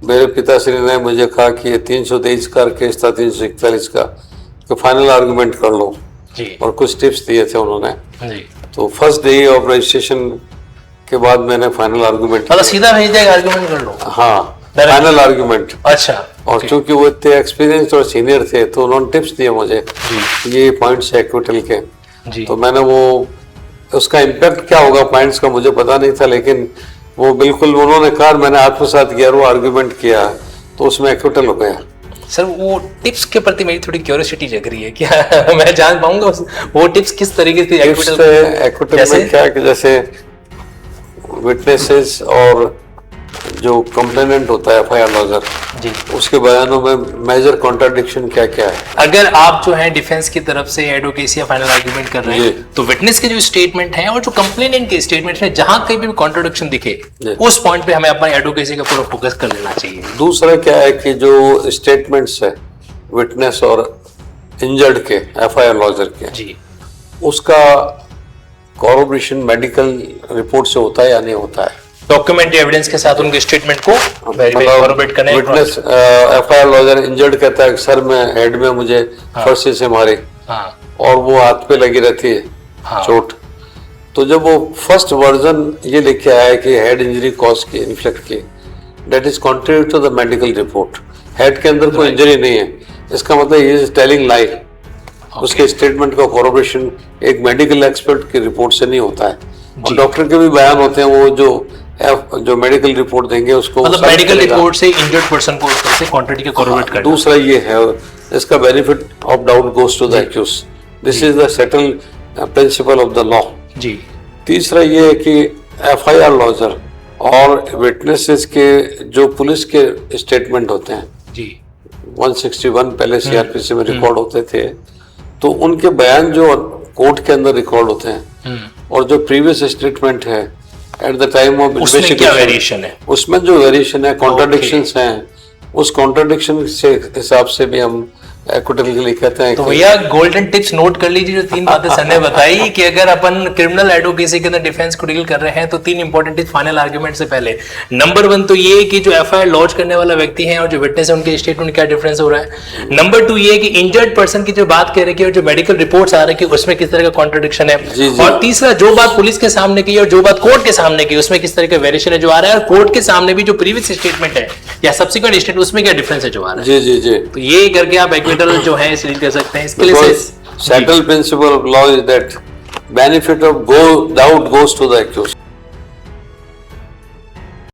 मेरे पिताश्री ने मुझे कहा कि ये 323 का केस था, 341 का, तो फाइनल आर्गुमेंट कर लो जी और कुछ टिप्स दिए थे उन्होंने। जी। तो फर्स्ट डे ऑफ रजिस्ट्रेशन के बाद मैंने फाइनल आर्गुमेंट मतलब सीधा भेज देगा, आर्गुमेंट कर लो। हाँ, फाइनल आर्गुमेंट। अच्छा। और चूंकि वो इतने एक्सपीरियंस और सीनियर थे तो उन्होंने टिप्स दिए मुझे, ये पॉइंट्स है एक्विटल के। जी। तो मैंने वो, उसका इम्पैक्ट क्या होगा पॉइंट्स का मुझे पता नहीं था, लेकिन वो बिल्कुल उन्होंने कहा, मैंने आत्मसात किया, वो आर्गुमेंट किया तो उसमें एक्विटल हो गया। सर वो टिप्स के प्रति मेरी थोड़ी क्यूरियोसिटी जग रही है, क्या मैं जान पाऊंगा वो टिप्स किस तरीके से? एक्विटल में क्या है कि जैसे विटनेसेस और जो कंप्लेनेंट होता है एफआईआर लॉजर जी, उसके बयानों में मेजर कॉन्ट्राडिक्शन क्या क्या है। अगर आप जो है डिफेंस की तरफ से एडवोकेसी या फाइनल आर्गुमेंट कर रहे हैं तो विटनेस के जो स्टेटमेंट है और जो कंप्लेनेंट के स्टेटमेंट है, जहां कहीं भी कॉन्ट्राडिक्शन दिखे उस पॉइंट पे हमें अपना एडवोकेसी का पूरा फोकस कर लेना चाहिए। दूसरा क्या है कि जो स्टेटमेंट्स है विटनेस और इंजर्ड के एफआईआर लॉजर के जी, उसका कॉरोबरेशन मेडिकल रिपोर्ट से होता है या नहीं होता है, डॉक्यूमेंट्री एविडेंस के साथ उनके स्टेटमेंट को कॉरोबोरेट करना। विटनेस एफआईआर लॉजर इंजर्ड कहता है सर में हेड में मुझे फरसे से मारे और वो हाथ पे लगी रहती है चोट। तो जब वो फर्स्ट वर्जन ये लिखे आया है कि हेड इंजरी कॉज की, इन्फ्लिक्ट की, that is contrary to the medical report. Head के अंदर कोई इंजरी नहीं है, इसका मतलब ही इज टेलिंग लाई। उसके स्टेटमेंट का कॉरोबोरेशन एक मेडिकल एक्सपर्ट की रिपोर्ट से नहीं होता है। और डॉक्टर के भी बयान होते हैं, वो जो मेडिकल रिपोर्ट देंगे उसको मतलब मेडिकल रिपोर्ट से इंजर्ड पर्सन को उस तरह से कॉन्ट्रैक्ट के कॉरोबोरेट करना। दूसरा ये है, इसका benefit of doubt goes to the accused. This is the settled principle of the law. जी। तीसरा ये है कि एफआईआर लॉजर और विटनेसेस के जो पुलिस के स्टेटमेंट होते हैं जी, 161 पहले सीआरपीसी में रिकॉर्ड होते थे, तो उनके बयान जो कोर्ट के अंदर रिकॉर्ड होते हैं और जो प्रीवियस स्टेटमेंट है एट द टाइम ऑफ उसमें क्या वेरिएशन है, उसमें जो वेरिएशन है, कॉन्ट्राडिक्शंस हैं, उस कॉन्ट्राडिक्शन से हिसाब से भी हम एक्विटल के लिए कहते हैं। तो भैया गोल्डन टिप्स नोट कर लीजिए, जो 3 बातें सर ने बताई कि अगर अपन क्रिमिनल एडवोकेसी के अंदर डिफेंस को डील कर रहे हैं तो 3 इंपॉर्टेंट टिप्स फाइनल आर्गुमेंट से पहले। नंबर 1 तो ये कि जो एफआईआर लॉन्च करने वाला व्यक्ति है और जो विटनेस है उनके स्टेटमेंट क्या डिफरेंस हो रहा है। नंबर 2 ये कि इंजर्ड पर्सन की जो बात कह रही है और जो मेडिकल रिपोर्ट्स आ रही है उसमें किस तरह का कॉन्ट्रडिक्शन है। और तीसरा, जो बात पुलिस के सामने की और जो बात कोर्ट के सामने की उसमें किस तरह का वेरिएशन है जो आ रहा है, और कोर्ट के सामने भी जो प्रीवियस स्टेटमेंट है या सब्सिक्वेंट स्टेटमेंट उसमें क्या डिफरेंस है जो आ रहा है। जी जी जी। तो ये करके आप एक्विटल जो है कर सकते हैं। इसके लिए settle principle of law is that benefit of doubt goes to the accused.